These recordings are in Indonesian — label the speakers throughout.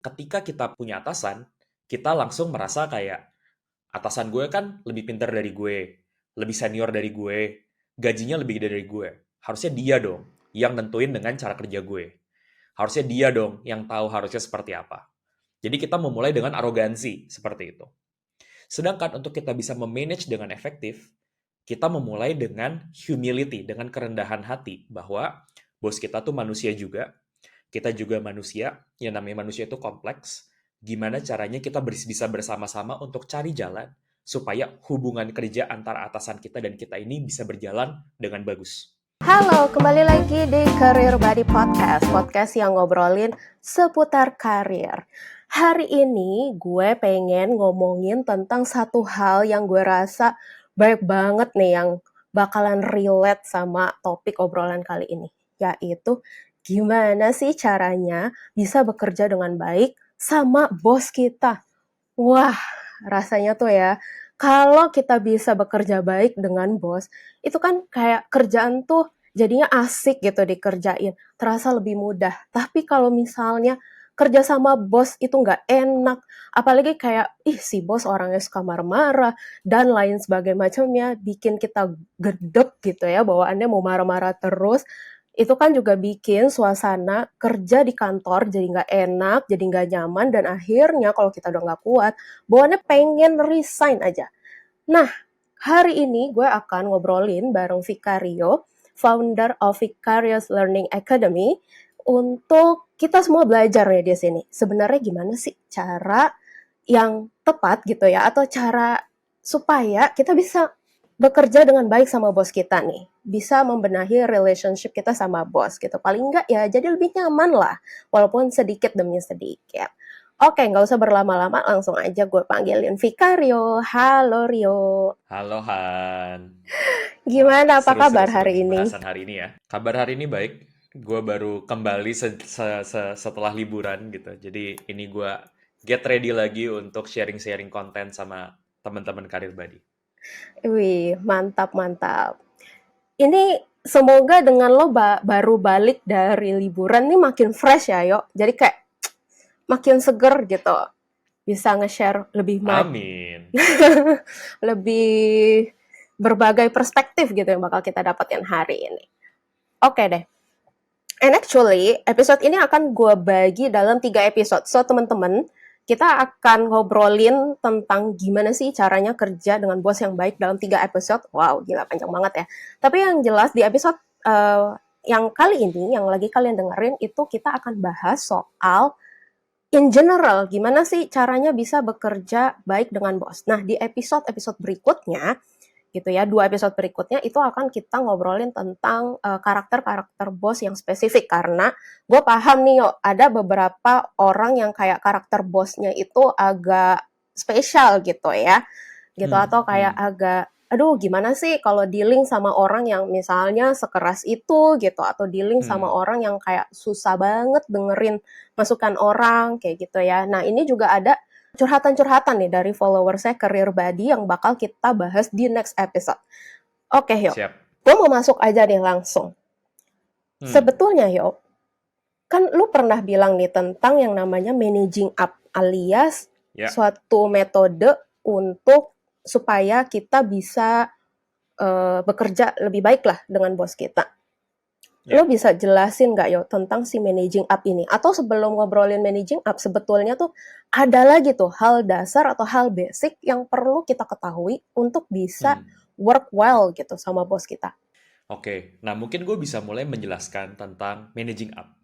Speaker 1: ketika kita punya atasan, kita langsung merasa kayak atasan gue kan lebih pintar dari gue, lebih senior dari gue, gajinya lebih gede dari gue. Harusnya dia dong yang nentuin dengan cara kerja gue. Harusnya dia dong yang tahu harusnya seperti apa. Jadi kita memulai dengan arogansi seperti itu. Sedangkan untuk kita bisa memanage dengan efektif, kita memulai dengan humility, dengan kerendahan hati bahwa bos kita tuh manusia juga, kita juga manusia, yang namanya manusia itu kompleks. Gimana caranya kita bisa bersama-sama untuk cari jalan supaya hubungan kerja antara atasan kita dan kita ini bisa berjalan dengan bagus.
Speaker 2: Halo, kembali lagi di Career Buddy Podcast yang ngobrolin seputar karir. Hari ini gue pengen ngomongin tentang satu hal yang gue rasa baik banget nih yang bakalan relate sama topik obrolan kali ini, yaitu gimana sih caranya bisa bekerja dengan baik sama bos kita. Wah, rasanya tuh ya, kalau kita bisa bekerja baik dengan bos, itu kan kayak kerjaan tuh jadinya asik gitu dikerjain, terasa lebih mudah. Tapi kalau misalnya kerja sama bos itu nggak enak, apalagi kayak, ih si bos orangnya suka marah-marah, dan lain sebagainya macamnya, bikin kita gedek gitu ya, bawaannya mau marah-marah terus, itu kan juga bikin suasana kerja di kantor jadi nggak enak, jadi nggak nyaman, dan akhirnya kalau kita udah nggak kuat, bawaannya pengen resign aja. Nah, hari ini gue akan ngobrolin bareng Vicario, founder of Vicarious Learning Academy, untuk kita semua belajar ya di sini. Sebenarnya gimana sih cara yang tepat gitu ya, atau cara supaya kita bisa bekerja dengan baik sama bos kita nih, bisa membenahi relationship kita sama bos gitu. Paling enggak ya jadi lebih nyaman lah, walaupun sedikit demi sedikit. Oke, nggak usah berlama-lama, langsung aja gue panggilin Vicario. Halo Rio,
Speaker 1: Halo Han. Wah,
Speaker 2: gimana, apa kabar
Speaker 1: seru-seru
Speaker 2: hari
Speaker 1: nih
Speaker 2: ini?
Speaker 1: bahasan hari ini ya. Kabar hari ini baik. Gue baru kembali setelah liburan gitu. Jadi ini gue get ready lagi untuk sharing-sharing konten sama teman-teman karir Buddy.
Speaker 2: Wih, mantap mantap. Ini semoga dengan lo baru balik dari liburan nih makin fresh ya, Yo. Jadi kayak makin seger gitu. Bisa nge-share
Speaker 1: Amin.
Speaker 2: lebih berbagai perspektif gitu yang bakal kita dapetin hari ini. Oke deh. And actually, episode ini akan gue bagi dalam 3 episode. So, teman-teman, kita akan ngobrolin tentang gimana sih caranya kerja dengan bos yang baik dalam 3 episode. Wow, gila panjang banget ya. Tapi yang jelas di episode yang kali ini, yang lagi kalian dengerin, itu kita akan bahas soal in general, gimana sih caranya bisa bekerja baik dengan bos. Nah, di episode-episode berikutnya, gitu ya, 2 episode berikutnya itu akan kita ngobrolin tentang karakter-karakter bos yang spesifik, karena gue paham nih, yo, ada beberapa orang yang kayak karakter bosnya itu agak spesial gitu ya, gitu, atau kayak agak aduh gimana sih kalau dealing sama orang yang misalnya sekeras itu gitu, atau dealing sama
Speaker 1: Hmm.
Speaker 2: orang yang kayak susah banget dengerin masukan orang kayak gitu ya. Nah, ini juga ada curhatan-curhatan nih dari followersnya Career Buddy yang bakal kita bahas di next episode. Oke, Yo.
Speaker 1: Siap.
Speaker 2: Gue mau masuk aja nih langsung.
Speaker 1: Hmm.
Speaker 2: Sebetulnya, Yo, kan lu pernah bilang nih tentang yang namanya managing up, alias
Speaker 1: Ya.
Speaker 2: suatu metode untuk supaya kita bisa bekerja lebih baik lah dengan bos kita. Lo
Speaker 1: Ya.
Speaker 2: bisa jelasin nggak, Yo, tentang si managing up ini? Atau sebelum ngobrolin managing up, sebetulnya tuh ada lagi tuh hal dasar atau hal basic yang perlu kita ketahui untuk bisa
Speaker 1: Hmm.
Speaker 2: work well gitu sama bos kita.
Speaker 1: Oke. Nah, mungkin gue bisa mulai menjelaskan tentang managing up.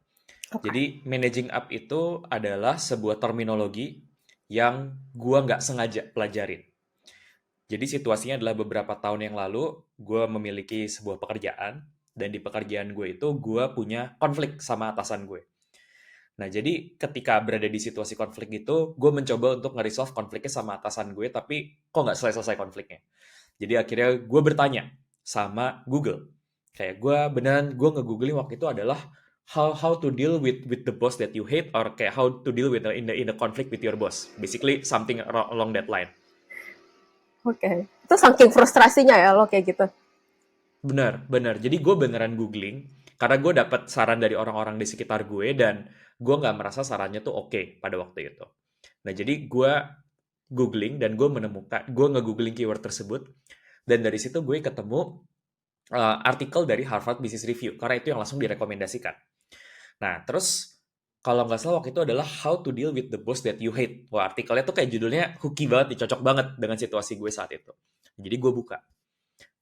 Speaker 2: Oke.
Speaker 1: Jadi, managing up itu adalah sebuah terminologi yang gue nggak sengaja pelajarin. Jadi situasinya adalah beberapa tahun yang lalu, gue memiliki sebuah pekerjaan, dan di pekerjaan gue itu, gue punya konflik sama atasan gue. Nah, jadi ketika berada di situasi konflik itu, gue mencoba untuk nge-resolve konfliknya sama atasan gue, tapi kok nggak selesai-selesai konfliknya. Jadi akhirnya gue bertanya sama Google. Kayak gue nge-googling waktu itu adalah how to deal with the boss that you hate, or kayak how to deal with in the conflict with your boss. Basically something along that line.
Speaker 2: Oke. Itu saking frustrasinya ya lo kayak gitu.
Speaker 1: Benar, benar. Jadi gue beneran googling karena gue dapat saran dari orang-orang di sekitar gue, dan gue nggak merasa sarannya tuh oke pada waktu itu. Nah, jadi gue googling dan gue nge-googling keyword tersebut, dan dari situ gue ketemu artikel dari Harvard Business Review, karena itu yang langsung direkomendasikan. Nah, terus kalau nggak salah waktu itu adalah How to Deal with the Boss That You Hate. Wah, artikelnya tuh kayak judulnya hooky banget, nih, cocok banget dengan situasi gue saat itu. Jadi gue buka.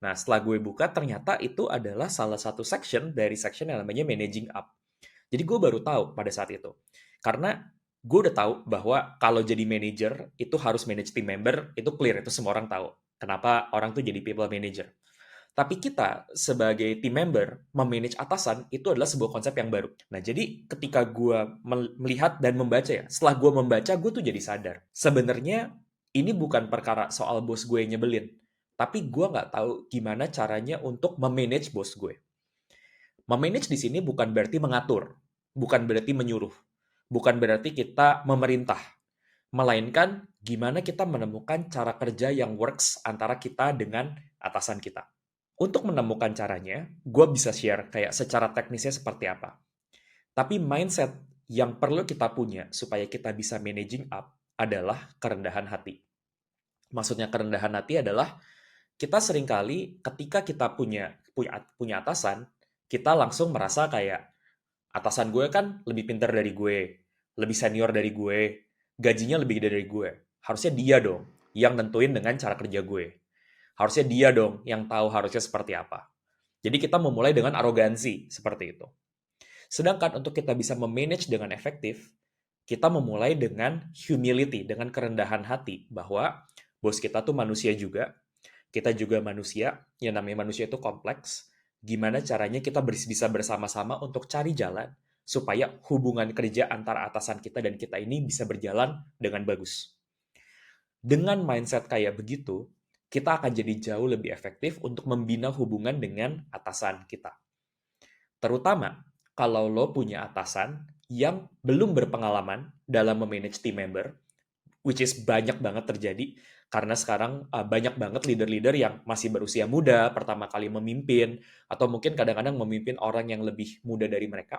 Speaker 1: Nah, setelah gue buka, ternyata itu adalah salah satu section dari section yang namanya Managing Up. Jadi gue baru tahu pada saat itu. Karena gue udah tahu bahwa kalau jadi manager, itu harus manage team member, itu clear, itu semua orang tahu. Kenapa orang tuh jadi people manager. Tapi kita sebagai team member, memanage atasan, itu adalah sebuah konsep yang baru. Nah, jadi ketika gue melihat dan membaca ya, setelah gue membaca, gue tuh jadi sadar. Sebenarnya ini bukan perkara soal bos gue yang nyebelin, tapi gue nggak tahu gimana caranya untuk memanage bos gue. Memanage di sini bukan berarti mengatur, bukan berarti menyuruh, bukan berarti kita memerintah, melainkan gimana kita menemukan cara kerja yang works antara kita dengan atasan kita. Untuk menemukan caranya, gue bisa share kayak secara teknisnya seperti apa. Tapi mindset yang perlu kita punya supaya kita bisa managing up adalah kerendahan hati. Maksudnya kerendahan hati adalah kita seringkali ketika kita punya atasan, kita langsung merasa kayak atasan gue kan lebih pintar dari gue, lebih senior dari gue, gajinya lebih gede dari gue. Harusnya dia dong yang nentuin dengan cara kerja gue. Harusnya dia dong yang tahu harusnya seperti apa. Jadi kita memulai dengan arogansi seperti itu. Sedangkan untuk kita bisa memanage dengan efektif, kita memulai dengan humility, dengan kerendahan hati bahwa bos kita tuh manusia juga, kita juga manusia, yang namanya manusia itu kompleks. Gimana caranya kita bisa bersama-sama untuk cari jalan supaya hubungan kerja antara atasan kita dan kita ini bisa berjalan dengan bagus. Dengan mindset kayak begitu, kita akan jadi jauh lebih efektif untuk membina hubungan dengan atasan kita. Terutama kalau lo punya atasan yang belum berpengalaman dalam memanage team member, which is banyak banget terjadi, karena sekarang banyak banget leader-leader yang masih berusia muda, pertama kali memimpin, atau mungkin kadang-kadang memimpin orang yang lebih muda dari mereka.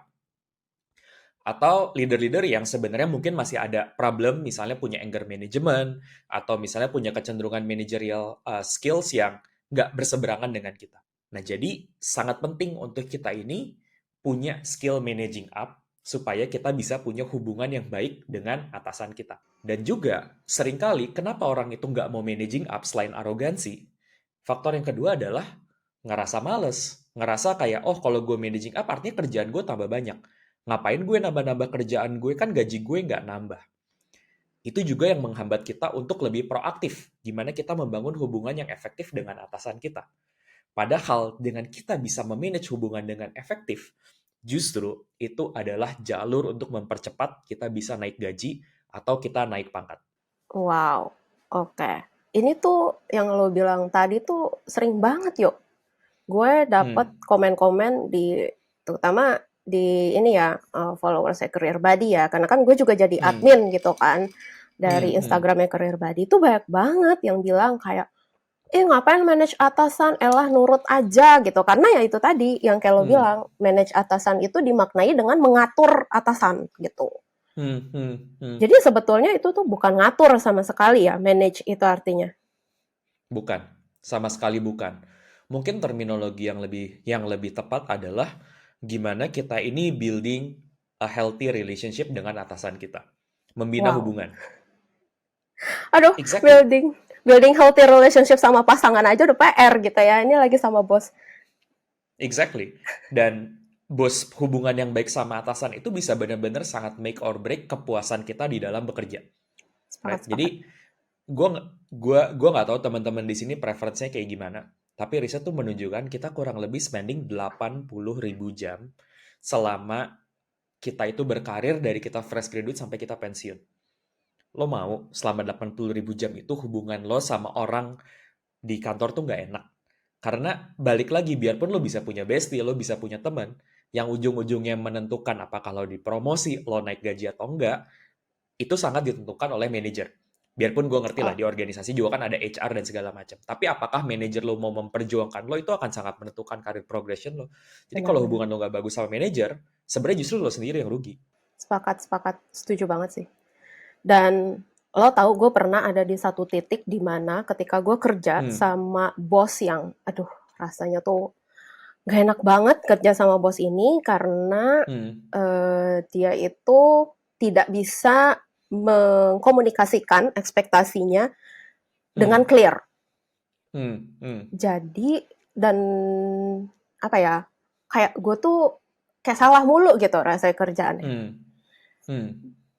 Speaker 1: Atau leader-leader yang sebenarnya mungkin masih ada problem, misalnya punya anger management, atau misalnya punya kecenderungan managerial skills yang nggak berseberangan dengan kita. Nah, jadi sangat penting untuk kita ini punya skill managing up, supaya kita bisa punya hubungan yang baik dengan atasan kita. Dan juga, seringkali kenapa orang itu nggak mau managing up selain arogansi, faktor yang kedua adalah ngerasa males. Ngerasa kayak, oh kalau gue managing up artinya kerjaan gue tambah banyak. Ngapain gue nambah-nambah kerjaan gue, kan gaji gue nggak nambah. Itu juga yang menghambat kita untuk lebih proaktif, gimana kita membangun hubungan yang efektif dengan atasan kita. Padahal dengan kita bisa memanage hubungan dengan efektif, justru itu adalah jalur untuk mempercepat kita bisa naik gaji atau kita naik pangkat.
Speaker 2: Wow, oke. Ini tuh yang lo bilang tadi tuh sering banget yuk. Gue dapet
Speaker 1: Hmm,
Speaker 2: komen-komen terutama di ini ya, followers saya Career Buddy ya, karena kan gue juga jadi
Speaker 1: hmm,
Speaker 2: admin gitu kan, dari
Speaker 1: hmm, hmm,
Speaker 2: Instagramnya Career Buddy itu banyak banget yang bilang kayak, ngapain manage atasan, elah nurut aja gitu. Karena ya itu tadi yang kayak lo
Speaker 1: hmm,
Speaker 2: bilang, manage atasan itu dimaknai dengan mengatur atasan gitu.
Speaker 1: hmm, hmm, hmm.
Speaker 2: Jadi sebetulnya itu tuh bukan ngatur sama sekali ya, manage itu artinya.
Speaker 1: Bukan, sama sekali bukan. Mungkin terminologi yang lebih tepat adalah gimana kita ini building a healthy relationship dengan atasan kita. Membina
Speaker 2: Wow.
Speaker 1: hubungan.
Speaker 2: Aduh,
Speaker 1: Exactly.
Speaker 2: building building healthy relationship sama pasangan aja udah PR gitu ya. Ini lagi sama bos.
Speaker 1: Exactly. Dan hubungan yang baik sama atasan itu bisa benar-benar sangat make or break kepuasan kita di dalam bekerja. Right?
Speaker 2: Sepakat-sepakat.
Speaker 1: Jadi gua nggak tahu teman-teman di sini preferensinya kayak gimana. Tapi riset tuh menunjukkan kita kurang lebih spending 80.000 jam selama kita itu berkarir dari kita fresh graduate sampai kita pensiun. Lo mau selama 80.000 jam itu hubungan lo sama orang di kantor tuh nggak enak. Karena balik lagi, biarpun lo bisa punya bestie, lo bisa punya teman, yang ujung-ujungnya menentukan apakah lo dipromosi, lo naik gaji atau enggak, itu sangat ditentukan oleh manajer. Biarpun gue ngerti lah,
Speaker 2: Oh,
Speaker 1: di organisasi juga kan ada HR dan segala macam. Tapi apakah manajer lo mau memperjuangkan lo, itu akan sangat menentukan karir progression lo. Jadi kalau
Speaker 2: benar-benar.
Speaker 1: hubungan lo nggak bagus sama manajer, sebenarnya justru lo sendiri yang rugi.
Speaker 2: sepakat, setuju banget sih. Dan lo tahu gue pernah ada di satu titik di mana ketika gue kerja
Speaker 1: Hmm,
Speaker 2: sama bos yang, aduh, rasanya tuh gak enak banget kerja sama bos ini karena
Speaker 1: hmm,
Speaker 2: dia itu tidak bisa mengkomunikasikan ekspektasinya dengan
Speaker 1: hmm,
Speaker 2: clear.
Speaker 1: hmm, hmm,
Speaker 2: Jadi dan apa ya, kayak gue tuh kayak salah mulu gitu rasanya kerjaannya.
Speaker 1: hmm, hmm,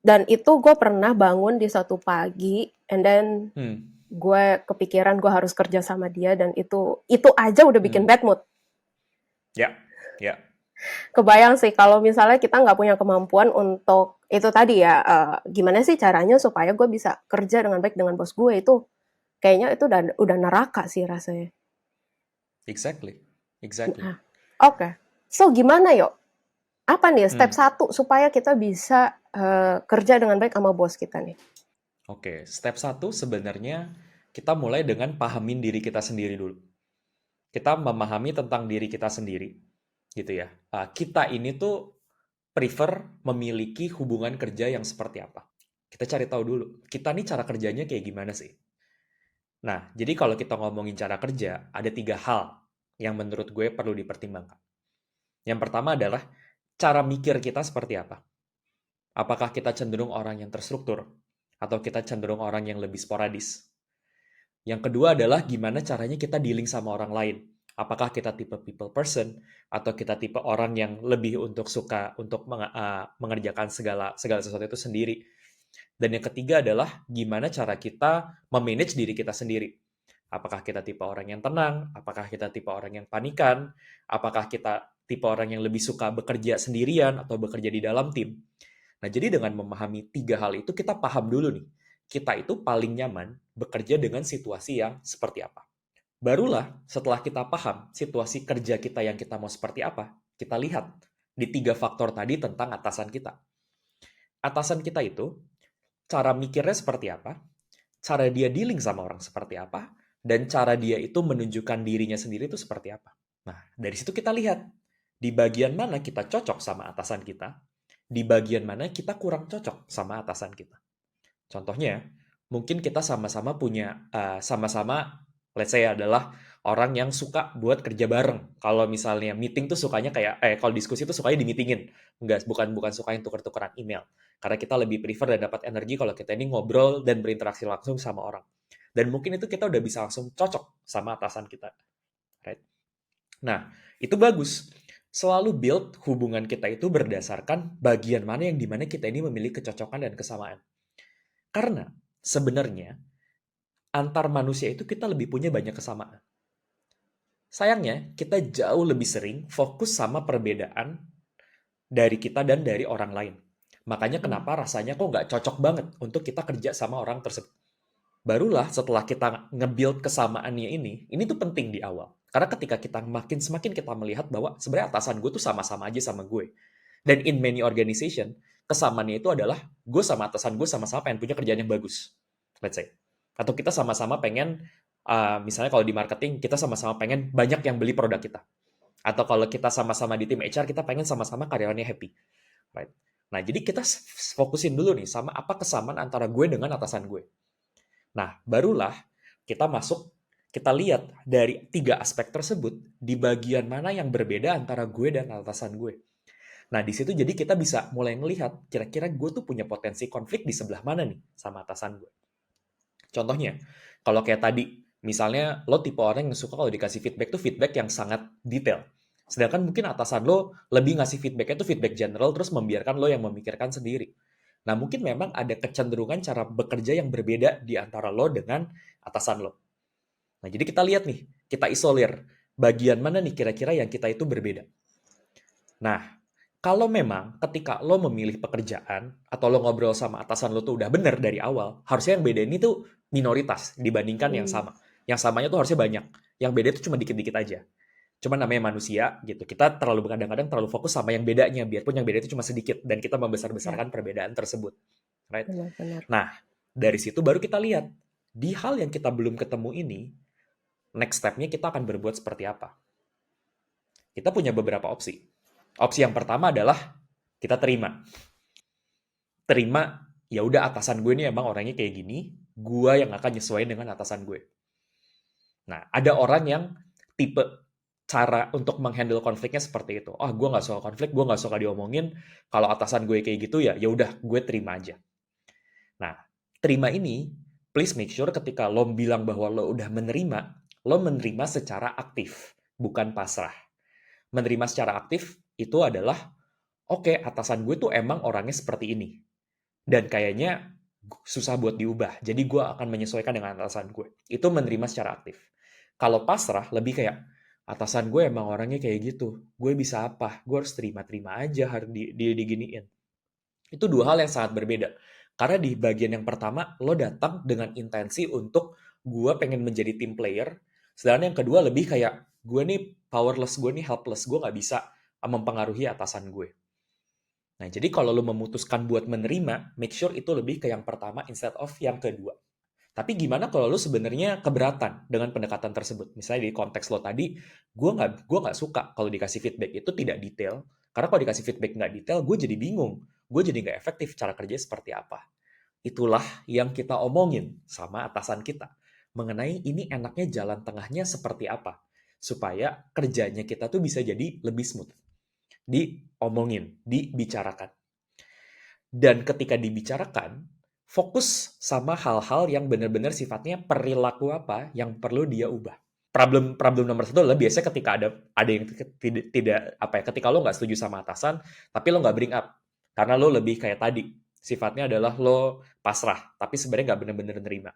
Speaker 2: Dan itu gue pernah bangun di satu pagi, and then
Speaker 1: hmm,
Speaker 2: gue kepikiran gue harus kerja sama dia, dan itu aja udah bikin
Speaker 1: hmm.
Speaker 2: bad mood.
Speaker 1: Ya, ya.
Speaker 2: Kebayang sih kalau misalnya kita nggak punya kemampuan untuk itu tadi ya, gimana sih caranya supaya gue bisa kerja dengan baik dengan bos gue, itu kayaknya itu udah neraka sih rasanya.
Speaker 1: Exactly, exactly.
Speaker 2: Nah, oke. So gimana yuk? Apa nih step
Speaker 1: Hmm.
Speaker 2: satu supaya kita bisa kerja dengan baik sama bos kita nih?
Speaker 1: Oke, step satu sebenarnya kita mulai dengan pahamin diri kita sendiri dulu. Kita memahami tentang diri kita sendiri, gitu ya. Kita ini tuh prefer memiliki hubungan kerja yang seperti apa. Kita cari tahu dulu, kita nih cara kerjanya kayak gimana sih? Nah, jadi kalau kita ngomongin cara kerja, ada 3 hal yang menurut gue perlu dipertimbangkan. Yang pertama adalah cara mikir kita seperti apa. Apakah kita cenderung orang yang terstruktur, atau kita cenderung orang yang lebih sporadis? Yang kedua adalah gimana caranya kita dealing sama orang lain. Apakah kita tipe people person atau kita tipe orang yang lebih untuk suka untuk mengerjakan segala segala sesuatu itu sendiri. Dan yang ketiga adalah gimana cara kita memanage diri kita sendiri. Apakah kita tipe orang yang tenang, apakah kita tipe orang yang panikan, apakah kita tipe orang yang lebih suka bekerja sendirian atau bekerja di dalam tim. Nah, jadi dengan memahami 3 hal itu, kita paham dulu nih, kita itu paling nyaman bekerja dengan situasi yang seperti apa. Barulah setelah kita paham situasi kerja kita yang kita mau seperti apa, kita lihat di 3 faktor tadi tentang atasan kita. Atasan kita itu, cara mikirnya seperti apa, cara dia dealing sama orang seperti apa, dan cara dia itu menunjukkan dirinya sendiri itu seperti apa. Nah, dari situ kita lihat, di bagian mana kita cocok sama atasan kita, di bagian mana kita kurang cocok sama atasan kita. Contohnya, mungkin kita sama-sama punya, sama-sama, let's say adalah orang yang suka buat kerja bareng. Kalau misalnya meeting tuh sukanya kayak, kalau diskusi tuh sukanya di-meeting-in. Enggak, bukan suka yang tuker-tukeran email. Karena kita lebih prefer dan dapat energi kalau kita ini ngobrol dan berinteraksi langsung sama orang. Dan mungkin itu kita udah bisa langsung cocok sama atasan kita. Right? Nah, itu bagus. Selalu build hubungan kita itu berdasarkan bagian mana yang dimana kita ini memiliki kecocokan dan kesamaan. Karena sebenarnya antar manusia itu kita lebih punya banyak kesamaan. Sayangnya, kita jauh lebih sering fokus sama perbedaan dari kita dan dari orang lain. Makanya
Speaker 2: Hmm.
Speaker 1: kenapa rasanya kok nggak cocok banget untuk kita kerja sama orang tersebut. Barulah setelah kita nge-build kesamaannya ini tuh penting di awal. Karena ketika kita semakin kita melihat bahwa sebenarnya atasan gue tuh sama-sama aja sama gue. Dan in many organization, kesamaannya itu adalah gue sama atasan gue sama-sama pengen punya kerjaan yang bagus. Let's say. Atau kita sama-sama pengen, misalnya kalau di marketing, kita sama-sama pengen banyak yang beli produk kita. Atau kalau kita sama-sama di tim HR, kita pengen sama-sama karyawannya happy. Right? Nah, jadi kita fokusin dulu nih sama apa kesamaan antara gue dengan atasan gue. Nah, barulah kita masuk, kita lihat dari 3 aspek tersebut, di bagian mana yang berbeda antara gue dan atasan gue. Nah, di situ jadi kita bisa mulai melihat, kira-kira gue tuh punya potensi konflik di sebelah mana nih sama atasan gue. Contohnya, kalau kayak tadi, misalnya lo tipe orang yang suka kalau dikasih feedback tuh feedback yang sangat detail. Sedangkan mungkin atasan lo lebih ngasih feedbacknya tuh feedback general, terus membiarkan lo yang memikirkan sendiri. Nah, mungkin memang ada kecenderungan cara bekerja yang berbeda di antara lo dengan atasan lo. Nah, jadi kita lihat nih, kita isolir bagian mana nih kira-kira yang kita itu berbeda. Nah, kalau memang ketika lo memilih pekerjaan atau lo ngobrol sama atasan lo tuh udah bener dari awal, harusnya yang beda ini tuh minoritas dibandingkan yang
Speaker 2: Hmm.
Speaker 1: sama. Yang samanya tuh harusnya banyak. Yang beda itu cuma dikit-dikit aja. Cuma namanya manusia gitu. Kita terlalu kadang-kadang terlalu fokus sama yang bedanya, biarpun yang beda itu cuma sedikit dan kita
Speaker 2: Ya,
Speaker 1: membesar-besarkan perbedaan tersebut. Right?
Speaker 2: benar-benar.
Speaker 1: Nah, dari situ baru kita lihat di hal yang kita belum ketemu ini, next step-nya kita akan berbuat seperti apa. Kita punya beberapa opsi. Opsi yang pertama adalah kita terima. terima, ya udah atasan gue ini emang orangnya kayak gini, gue yang akan nyesuaiin dengan atasan gue. Nah, ada orang yang tipe cara untuk menghandle konfliknya seperti itu. Oh, gue nggak suka konflik, gue nggak suka diomongin. Kalau atasan gue kayak gitu ya udah gue terima aja. Nah, terima ini, please make sure ketika lo bilang bahwa lo udah menerima, lo menerima secara aktif, bukan pasrah. Menerima secara aktif itu adalah, oke, atasan gue tuh emang orangnya seperti ini. Dan kayaknya susah buat diubah. Jadi gue akan menyesuaikan dengan atasan gue. Itu menerima secara aktif. Kalau pasrah, lebih kayak, atasan gue emang orangnya kayak gitu. Gue bisa apa? Gue harus terima-terima aja, harus diginiin. Itu dua hal yang sangat berbeda. Karena di bagian yang pertama, lo datang dengan intensi untuk gue pengen menjadi team player. Sedangkan yang kedua lebih kayak, gue nih powerless, gue nih helpless, gue nggak bisa mempengaruhi atasan gue. Nah, jadi kalau lo memutuskan buat menerima, make sure itu lebih ke yang pertama instead of yang kedua. Tapi gimana kalau lo sebenarnya keberatan dengan pendekatan tersebut? Misalnya di konteks lo tadi, gue nggak suka kalau dikasih feedback itu tidak detail. Karena kalau dikasih feedback nggak detail, gue jadi bingung. Gue jadi nggak efektif cara kerja seperti apa. Itulah yang kita omongin sama atasan kita. Mengenai ini enaknya jalan tengahnya seperti apa. Supaya kerjanya kita tuh bisa jadi lebih smooth. Diomongin, dibicarakan. Dan ketika dibicarakan, fokus sama hal-hal yang benar-benar sifatnya perilaku apa yang perlu dia ubah. Problem nomor satu adalah biasanya ketika ada yang tidak apa ya, ketika lo nggak setuju sama atasan, tapi lo nggak bring up karena lo lebih kayak tadi, sifatnya adalah lo pasrah, tapi sebenarnya nggak benar-benar nerima.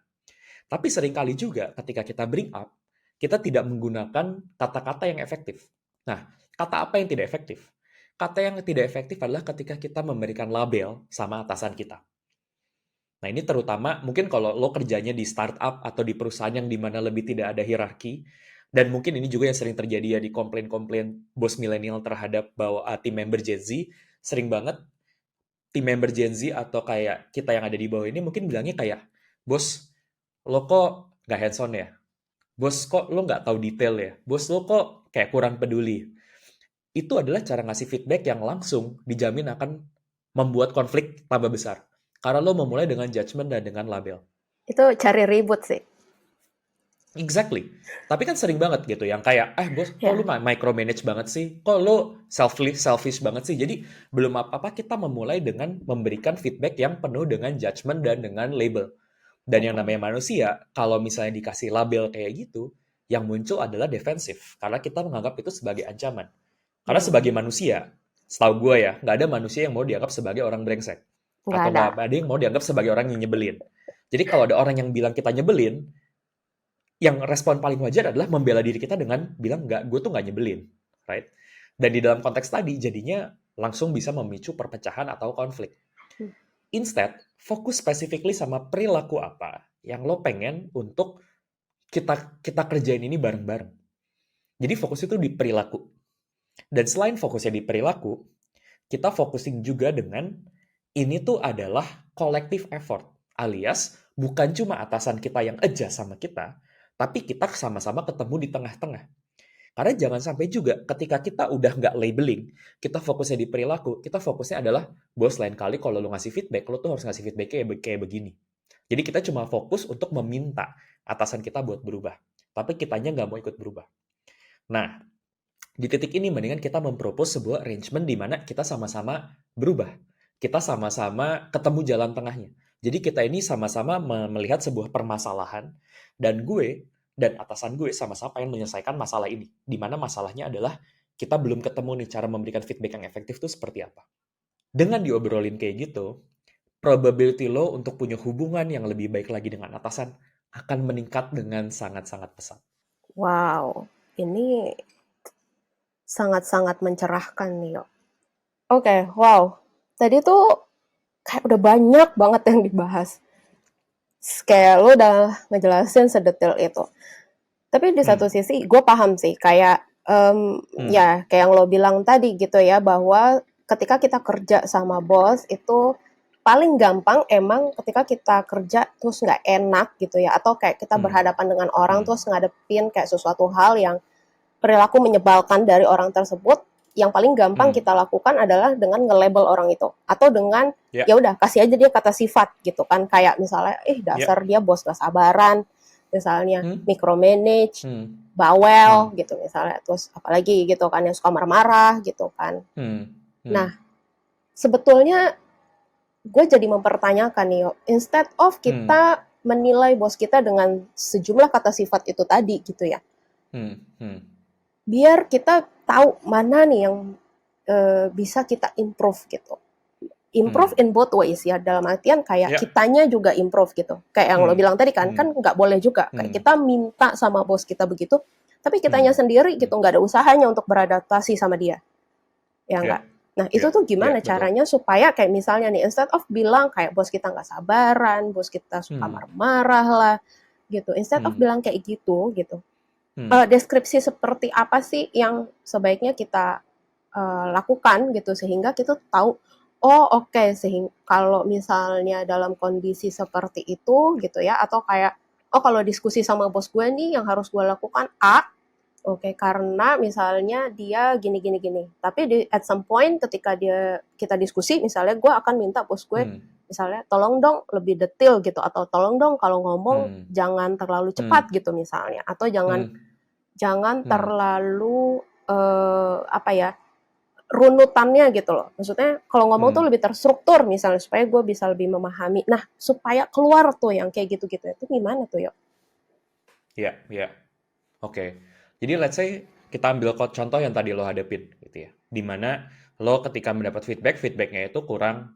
Speaker 1: Tapi seringkali juga ketika kita bring up, kita tidak menggunakan kata-kata yang efektif. Nah, kata apa yang tidak efektif? Kata yang tidak efektif adalah ketika kita memberikan label sama atasan kita. Nah, ini terutama mungkin kalau lo kerjanya di startup atau di perusahaan yang dimana lebih tidak ada hierarki, dan mungkin ini juga yang sering terjadi ya di komplain-komplain bos milenial terhadap bahwa tim member Gen Z, sering banget tim member Gen Z atau kayak kita yang ada di bawah ini mungkin bilangnya kayak, bos, lo kok nggak hands-on ya? Bos, kok lo nggak tahu detail ya? Bos, lo kok kayak kurang peduli? Itu adalah cara ngasih feedback yang langsung dijamin akan membuat konflik tambah besar. Karena lo memulai dengan judgment dan dengan label.
Speaker 2: Itu cari ribut sih.
Speaker 1: Exactly. Tapi kan sering banget gitu yang kayak, bos, kok lu
Speaker 2: Ya.
Speaker 1: micromanage banget sih? Kok lu selfish banget sih? Jadi belum apa-apa kita memulai dengan memberikan feedback yang penuh dengan judgment dan dengan label. Dan yang
Speaker 2: Mm-mm.
Speaker 1: namanya manusia, kalau misalnya dikasih label kayak gitu, yang muncul adalah defensif. Karena kita menganggap itu sebagai ancaman. Karena sebagai
Speaker 2: Hmm.
Speaker 1: manusia, setahu gue ya, nggak ada manusia yang mau dianggap sebagai orang brengsek.
Speaker 2: Nggak
Speaker 1: Atau
Speaker 2: ada.
Speaker 1: nggak ada yang mau dianggap sebagai orang yang nyebelin. Jadi kalau ada orang yang bilang kita nyebelin, yang respon paling wajar adalah membela diri kita dengan bilang, nggak, gue tuh nggak nyebelin. Right? Dan di dalam konteks tadi, jadinya langsung bisa memicu perpecahan atau konflik.
Speaker 2: Hmm.
Speaker 1: Instead, fokus specifically sama perilaku apa yang lo pengen untuk kita kerjain ini bareng-bareng. Jadi fokus itu di perilaku. Dan selain fokusnya di perilaku, kita focusing juga dengan ini tuh adalah collective effort. Alias, bukan cuma atasan kita yang adjust sama kita, tapi kita sama-sama ketemu di tengah-tengah. Karena jangan sampai juga ketika kita udah nggak labeling, kita fokusnya di perilaku, kita fokusnya adalah, bos lain kali kalau lo ngasih feedback, lo tuh harus ngasih feedback kayak begini. Jadi kita cuma fokus untuk meminta atasan kita buat berubah. Tapi kitanya nggak mau ikut berubah. Nah, di titik ini mendingan kita mempropose sebuah arrangement di mana kita sama-sama berubah. Kita sama-sama ketemu jalan tengahnya. Jadi kita ini sama-sama melihat sebuah permasalahan dan gue dan atasan gue sama-sama pengen menyelesaikan masalah ini. Di mana masalahnya adalah kita belum ketemu nih cara memberikan feedback yang efektif itu seperti apa. Dengan diobrolin kayak gitu, probability lo untuk punya hubungan yang lebih baik lagi dengan atasan akan meningkat dengan sangat-sangat pesat.
Speaker 2: Wow, ini sangat-sangat mencerahkan nih, Yo. Oke, wow. Tadi tuh kayak udah banyak banget yang dibahas. Kayak lu udah ngejelasin sedetail itu. Tapi di satu
Speaker 1: Hmm,
Speaker 2: sisi gue paham sih, kayak
Speaker 1: hmm,
Speaker 2: ya kayak yang lo bilang tadi gitu ya, bahwa ketika kita kerja sama bos itu paling gampang emang ketika kita kerja terus nggak enak gitu ya, atau kayak kita
Speaker 1: hmm,
Speaker 2: berhadapan dengan orang
Speaker 1: hmm,
Speaker 2: terus ngadepin kayak sesuatu hal yang perilaku menyebalkan dari orang tersebut, yang paling gampang kita lakukan adalah dengan nge-label orang itu atau dengan
Speaker 1: Ya,
Speaker 2: ya udah kasih aja dia kata sifat gitu kan, kayak misalnya
Speaker 1: ya.
Speaker 2: dasar dia bos gak sabaran, misalnya
Speaker 1: Hmm,
Speaker 2: micromanage,
Speaker 1: hmm, hmm,
Speaker 2: bawel gitu misalnya, terus apalagi gitu kan yang suka marah-marah gitu kan.
Speaker 1: hmm, hmm,
Speaker 2: Nah, sebetulnya gue jadi mempertanyakan nih, instead of
Speaker 1: hmm,
Speaker 2: kita menilai bos kita dengan sejumlah kata sifat itu tadi gitu ya,
Speaker 1: hmm, hmm,
Speaker 2: biar kita tahu mana nih yang bisa kita improve gitu. Improve
Speaker 1: hmm.
Speaker 2: in both ways ya, dalam artian kayak
Speaker 1: Ya,
Speaker 2: kitanya juga improve gitu. Kayak yang lo
Speaker 1: hmm,
Speaker 2: bilang tadi kan,
Speaker 1: hmm,
Speaker 2: kan nggak boleh juga. Kayak
Speaker 1: hmm,
Speaker 2: kita minta sama bos kita begitu, tapi kitanya
Speaker 1: hmm,
Speaker 2: sendiri
Speaker 1: hmm.
Speaker 2: gitu, nggak ada usahanya untuk beradaptasi sama dia. Ya
Speaker 1: Ya,
Speaker 2: nggak? Nah, itu
Speaker 1: ya,
Speaker 2: tuh
Speaker 1: ya,
Speaker 2: gimana
Speaker 1: betul.
Speaker 2: caranya supaya kayak misalnya nih, instead of bilang kayak bos kita nggak sabaran, bos kita suka
Speaker 1: Hmm,
Speaker 2: marah-marah lah, gitu. Instead of
Speaker 1: hmm,
Speaker 2: bilang kayak gitu.
Speaker 1: hmm,
Speaker 2: Deskripsi seperti apa sih yang sebaiknya kita lakukan gitu sehingga kita tahu oh oke, sehingga kalau misalnya dalam kondisi seperti itu gitu ya atau kayak oh kalau diskusi sama bos gue nih yang harus gue lakukan A. Oke, karena misalnya dia gini gini gini. Tapi at some point ketika kita diskusi, misalnya gue akan minta bos gue,
Speaker 1: hmm,
Speaker 2: misalnya tolong dong lebih detail gitu, atau tolong dong kalau ngomong
Speaker 1: hmm,
Speaker 2: jangan terlalu cepat
Speaker 1: hmm,
Speaker 2: gitu misalnya, atau jangan
Speaker 1: hmm,
Speaker 2: jangan
Speaker 1: hmm,
Speaker 2: terlalu apa ya runutannya gitu loh. Maksudnya kalau ngomong tuh
Speaker 1: hmm.
Speaker 2: lebih terstruktur misalnya supaya gue bisa lebih memahami. Nah supaya keluar tuh yang kayak gitu-gitu itu gimana tuh yuk?
Speaker 1: Ya, ya. Oke. Jadi let's say kita ambil contoh yang tadi lo hadapin gitu ya. Di mana lo ketika mendapat feedback, feedbacknya itu kurang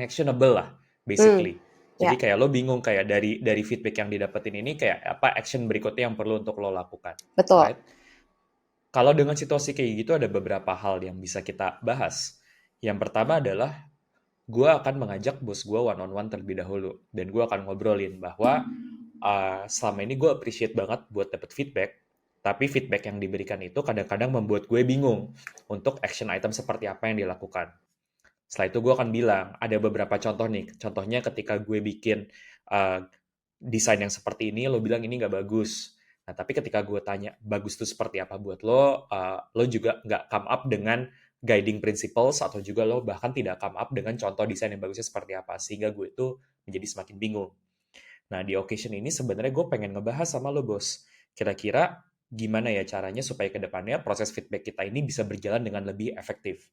Speaker 1: actionable lah
Speaker 2: Hmm,
Speaker 1: basically. Jadi
Speaker 2: ya
Speaker 1: kayak lo bingung kayak dari feedback yang didapetin ini kayak apa action berikutnya yang perlu untuk lo lakukan,
Speaker 2: betul.
Speaker 1: right? Kalau dengan situasi kayak gitu ada beberapa hal yang bisa kita bahas. Yang pertama adalah gue akan mengajak bos gue one on one terlebih dahulu dan gue akan ngobrolin bahwa selama ini gue appreciate banget buat dapet feedback, tapi feedback yang diberikan itu kadang-kadang membuat gue bingung untuk action item seperti apa yang dilakukan. Setelah itu gue akan bilang, ada beberapa contoh nih. Contohnya ketika gue bikin uh, desain yang seperti ini, lo bilang ini nggak bagus. Nah, tapi ketika gue tanya, bagus itu seperti apa buat lo, lo juga nggak come up dengan guiding principles, atau juga lo bahkan tidak come up dengan contoh desain yang bagusnya seperti apa. Sehingga gue itu menjadi semakin bingung. Nah, di occasion ini sebenarnya gue pengen ngebahas sama lo, bos. Kira-kira gimana ya caranya supaya ke depannya proses feedback kita ini bisa berjalan dengan lebih efektif.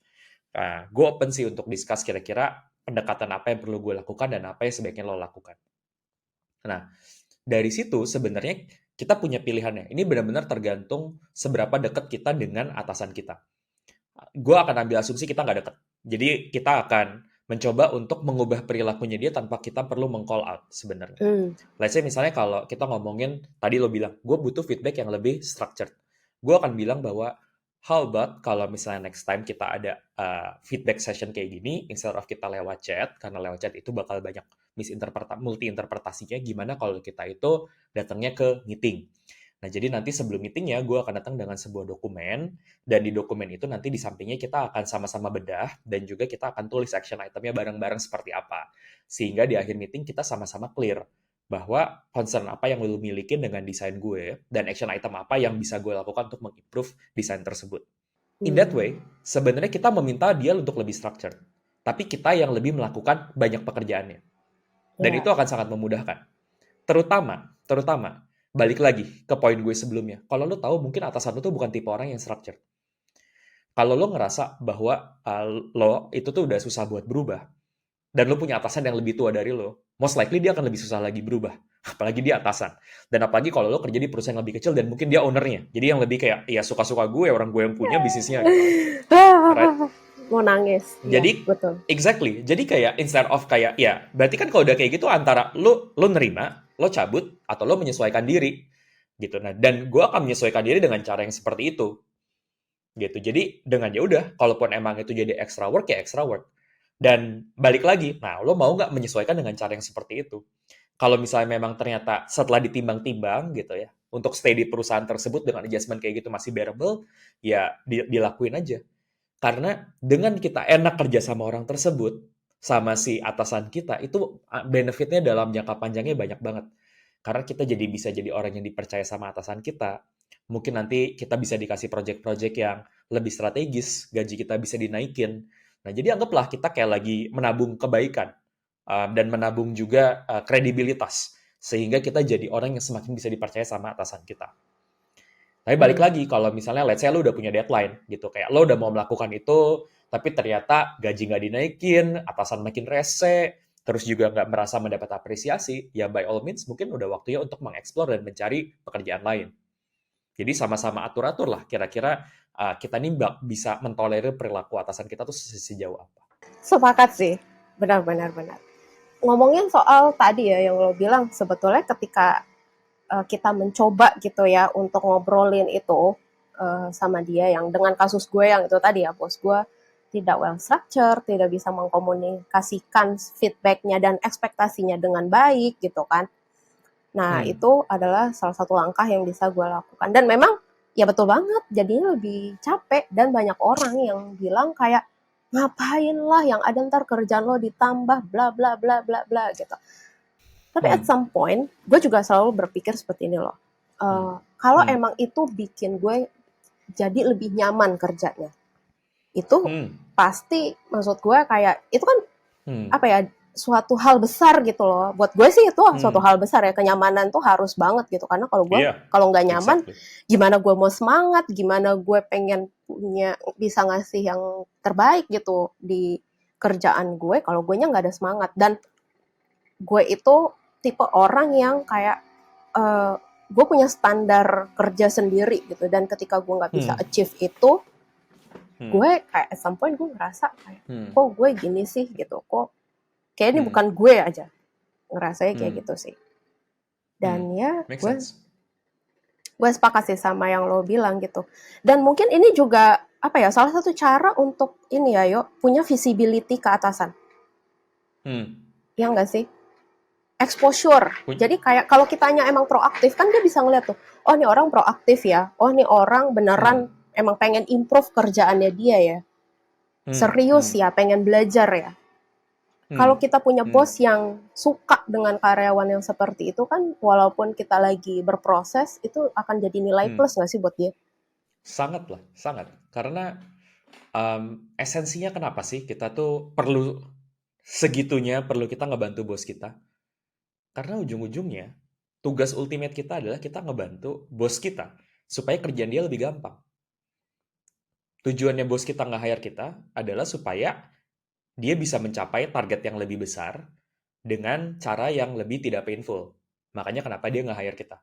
Speaker 1: Nah, gue open sih untuk discuss kira-kira pendekatan apa yang perlu gue lakukan dan apa yang sebaiknya lo lakukan. Nah, dari situ sebenarnya kita punya pilihannya. Ini benar-benar tergantung seberapa dekat kita dengan atasan kita. Gue akan ambil asumsi kita nggak deket. Jadi kita akan mencoba untuk mengubah perilakunya dia tanpa kita perlu meng-call out sebenarnya.
Speaker 2: Hmm.
Speaker 1: Let's say misalnya kalau kita ngomongin, tadi lo bilang, gue butuh feedback yang lebih structured. Gue akan bilang bahwa, how about kalau misalnya next time kita ada feedback session kayak gini, instead of kita lewat chat, karena lewat chat itu bakal banyak multi-interpretasinya, gimana kalau kita itu datangnya ke meeting. Nah, jadi nanti sebelum meetingnya, gue akan datang dengan sebuah dokumen, dan di dokumen itu nanti di sampingnya kita akan sama-sama bedah, dan juga kita akan tulis action itemnya bareng-bareng seperti apa. Sehingga di akhir meeting kita sama-sama clear bahwa concern apa yang lo milikin dengan desain gue, dan action item apa yang bisa gue lakukan untuk mengimprove desain tersebut. In that
Speaker 2: Hmm.
Speaker 1: way, sebenarnya kita meminta dia untuk lebih structured. Tapi kita yang lebih melakukan banyak pekerjaannya. Dan
Speaker 2: Ya.
Speaker 1: itu akan sangat memudahkan. Terutama, balik lagi ke poin gue sebelumnya. Kalau lo tahu mungkin atasan lo tuh bukan tipe orang yang structured. Kalau lo ngerasa bahwa lo itu tuh udah susah buat berubah, dan lo punya atasan yang lebih tua dari lo, most likely dia akan lebih susah lagi berubah. Apalagi dia atasan. Dan apalagi kalau lo kerja di perusahaan yang lebih kecil dan mungkin dia ownernya. Jadi yang lebih kayak, ya suka-suka gue, orang gue yang punya bisnisnya gitu kan. Alright?
Speaker 2: Mau nangis, iya
Speaker 1: Jadi,
Speaker 2: betul.
Speaker 1: exactly. Jadi kayak, instead of kayak, ya, berarti kan kalau udah kayak gitu antara lo nerima, lo cabut, atau lo menyesuaikan diri. Gitu. Nah, dan gue akan menyesuaikan diri dengan cara yang seperti itu. Gitu. Jadi, dengan ya udah, kalaupun emang itu jadi extra work, ya extra work. Dan balik lagi, nah lo mau nggak menyesuaikan dengan cara yang seperti itu? Kalau misalnya memang ternyata setelah ditimbang-timbang gitu ya, untuk stay di perusahaan tersebut dengan adjustment kayak gitu masih bearable, ya dilakuin aja. Karena dengan kita enak kerja sama orang tersebut, sama si atasan kita, itu benefitnya dalam jangka panjangnya banyak banget. Karena kita jadi bisa jadi orang yang dipercaya sama atasan kita, Mungkin nanti kita bisa dikasih project-project yang lebih strategis, gaji kita bisa dinaikin. Nah, jadi anggaplah kita kayak lagi menabung kebaikan dan menabung juga kredibilitas sehingga kita jadi orang yang semakin bisa dipercaya sama atasan kita. Tapi balik
Speaker 2: Hmm.
Speaker 1: lagi, kalau misalnya let's say lo udah punya deadline gitu, kayak lo udah mau melakukan itu, tapi ternyata gaji nggak dinaikin, atasan makin rese, terus juga nggak merasa mendapat apresiasi, ya by all means mungkin udah waktunya untuk mengeksplor dan mencari pekerjaan lain. Jadi sama-sama atur-atur lah, kira-kira kita nih bisa mentolerir perilaku atasan kita tuh sejauh apa.
Speaker 2: Sepakat sih, benar-benar benar. Ngomongin soal tadi ya yang lo bilang, sebetulnya ketika kita mencoba gitu ya untuk ngobrolin itu sama dia, yang dengan kasus gue yang itu tadi ya, bos gue tidak well structure, tidak bisa mengkomunikasikan feedbacknya dan ekspektasinya dengan baik gitu kan. Nah,
Speaker 1: Hmm.
Speaker 2: itu adalah salah satu langkah yang bisa gue lakukan. Dan memang ya betul banget, jadinya lebih capek dan banyak orang yang bilang kayak ngapain lah yang ada ntar kerjaan lo ditambah bla bla bla bla bla gitu. Tapi at
Speaker 1: Hmm.
Speaker 2: some point, gue juga selalu berpikir seperti ini loh.
Speaker 1: Hmm.
Speaker 2: Kalau
Speaker 1: Hmm.
Speaker 2: emang itu bikin gue jadi lebih nyaman kerjanya, itu
Speaker 1: Hmm.
Speaker 2: pasti maksud gue kayak itu kan
Speaker 1: Hmm.
Speaker 2: apa ya, suatu hal besar gitu loh. Buat gue sih itu suatu
Speaker 1: Hmm.
Speaker 2: hal besar ya, kenyamanan tuh harus banget gitu. Karena
Speaker 1: Iya,
Speaker 2: kalau nggak nyaman,
Speaker 1: exactly.
Speaker 2: gimana gue mau semangat, gimana gue pengen punya bisa ngasih yang terbaik gitu di kerjaan gue kalau gue nya nggak ada semangat. Dan gue itu tipe orang yang kayak eh, gue punya standar kerja sendiri gitu, dan ketika gue nggak bisa
Speaker 1: Hmm.
Speaker 2: achieve itu,
Speaker 1: Hmm.
Speaker 2: gue kayak at some point gue ngerasa kayak
Speaker 1: Hmm.
Speaker 2: kok gue gini sih gitu, kok kayak ini
Speaker 1: Hmm.
Speaker 2: bukan gue aja, ngerasanya kayak
Speaker 1: Hmm.
Speaker 2: gitu sih.
Speaker 1: Hmm.
Speaker 2: Dan ya
Speaker 1: Make
Speaker 2: gue
Speaker 1: sense.
Speaker 2: gue sepakat sih sama yang lo bilang gitu. Dan mungkin ini juga apa ya, salah satu cara untuk ini ya, yuk punya visibility ke atasan,
Speaker 1: Hmm.
Speaker 2: ya nggak sih, exposure.
Speaker 1: Pun-
Speaker 2: Jadi kayak kalau kitanya emang proaktif kan dia bisa ngeliat tuh, oh ini orang proaktif ya, oh ini orang
Speaker 1: Hmm.
Speaker 2: beneran emang pengen improve kerjaannya dia ya,
Speaker 1: Hmm.
Speaker 2: serius
Speaker 1: Hmm.
Speaker 2: ya, pengen belajar ya.
Speaker 1: Hmm.
Speaker 2: Kalau kita punya
Speaker 1: Hmm.
Speaker 2: bos yang suka dengan karyawan yang seperti itu kan, walaupun kita lagi berproses, itu akan jadi nilai
Speaker 1: Hmm.
Speaker 2: plus nggak sih buat dia?
Speaker 1: Sangat lah, sangat. Karena esensinya kenapa sih kita tuh perlu segitunya, perlu kita ngebantu bos kita? Karena ujung-ujungnya, tugas ultimate kita adalah kita ngebantu bos kita supaya kerjaan dia lebih gampang. Tujuannya bos kita nge-hire kita adalah supaya dia bisa mencapai target yang lebih besar dengan cara yang lebih tidak painful. Makanya kenapa dia nge-hire kita.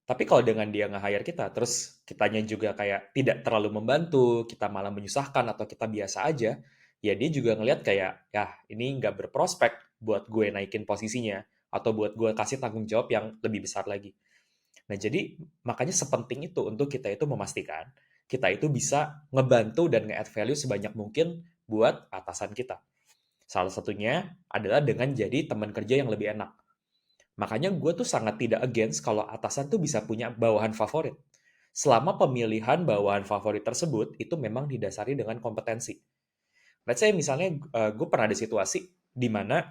Speaker 1: Tapi kalau dengan dia nge-hire kita, terus kitanya juga kayak tidak terlalu membantu, kita malah menyusahkan atau kita biasa aja, ya dia juga ngelihat kayak, ya ini nggak berprospek buat gue naikin posisinya, atau buat gue kasih tanggung jawab yang lebih besar lagi. Nah jadi makanya sepenting itu untuk kita itu memastikan kita itu bisa ngebantu dan nge-add value sebanyak mungkin buat atasan kita. Salah satunya adalah dengan jadi teman kerja yang lebih enak. Makanya gue tuh sangat tidak against kalau atasan tuh bisa punya bawahan favorit. Selama pemilihan bawahan favorit tersebut itu memang didasari dengan kompetensi. Let's say misalnya gue pernah ada situasi di mana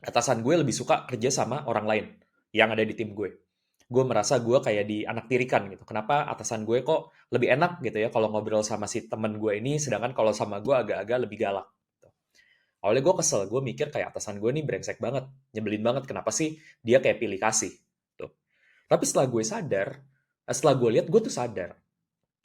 Speaker 1: atasan gue lebih suka kerja sama orang lain yang ada di tim gue. Gue merasa gue kayak dianaktirikan gitu. Kenapa atasan gue kok lebih enak gitu ya kalau ngobrol sama si temen gue ini, sedangkan kalau sama gue agak-agak lebih galak. Awalnya gue kesel, gue mikir kayak atasan gue nih brengsek banget, nyebelin banget, kenapa sih dia kayak pilih kasih. Tuh. Tapi setelah gue lihat, gue tuh sadar,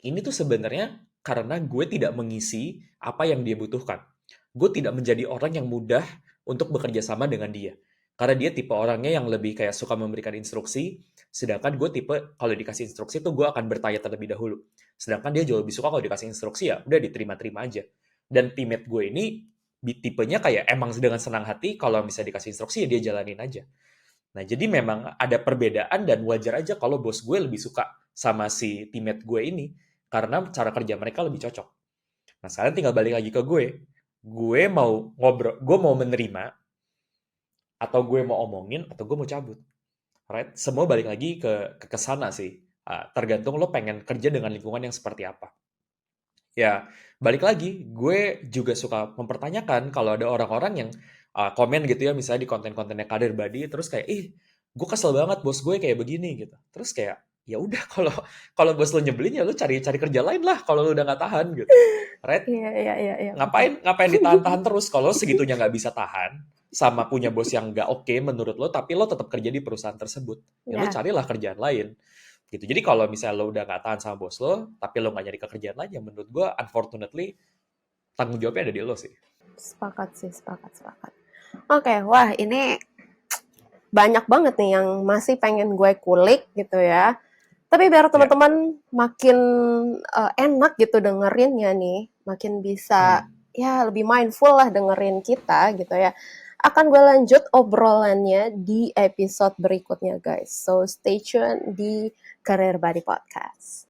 Speaker 1: ini tuh sebenarnya karena gue tidak mengisi apa yang dia butuhkan. Gue tidak menjadi orang yang mudah untuk bekerja sama dengan dia. Karena dia tipe orangnya yang lebih kayak suka memberikan instruksi, sedangkan gue tipe kalau dikasih instruksi tuh gue akan bertanya terlebih dahulu. Sedangkan dia jauh lebih suka kalau dikasih instruksi ya udah diterima-terima aja. Dan teammate gue ini tipenya kayak emang dengan senang hati kalau bisa dikasih instruksi ya dia jalanin aja. Nah, jadi memang ada perbedaan dan wajar aja kalau bos gue lebih suka sama si teammate gue ini karena cara kerja mereka lebih cocok. Nah, sekarang tinggal balik lagi ke gue. Gue mau ngobrol, gue mau menerima atau gue mau omongin atau gue mau cabut. Right? Semua balik lagi ke sana sih. Tergantung lo pengen kerja dengan lingkungan yang seperti apa. Ya, balik lagi, gue juga suka mempertanyakan kalau ada orang-orang yang komen gitu ya, misalnya di konten-kontennya Kader Badi, terus kayak, ih, gue kesel banget bos gue kayak begini gitu. Terus kayak, ya udah kalau kalau bos lo nyebelin ya lo cari cari kerja lain lah kalau lo udah nggak tahan gitu, right?
Speaker 2: Iya, iya, iya, iya, betul.
Speaker 1: Ngapain ngapain ditahan-tahan terus kalau lo segitunya nggak bisa tahan sama punya bos yang nggak oke menurut lo, tapi lo tetap kerja di perusahaan tersebut, ya lo
Speaker 2: Ya,
Speaker 1: carilah kerjaan lain gitu. Jadi kalau misalnya lo udah nggak tahan sama bos lo, tapi lo nggak nyari kerjaan lain, ya menurut gue unfortunately tanggung jawabnya ada di lo sih.
Speaker 2: sepakat sih, sepakat, sepakat. Oke, wah ini banyak banget nih yang masih pengen gue kulik gitu ya. Tapi biar
Speaker 1: Ya.
Speaker 2: teman-teman makin enak gitu dengerinnya nih, makin bisa
Speaker 1: Hmm.
Speaker 2: ya lebih mindful lah dengerin kita gitu ya. Akan gue lanjut obrolannya di episode berikutnya guys. So stay tune di Career Body Podcast.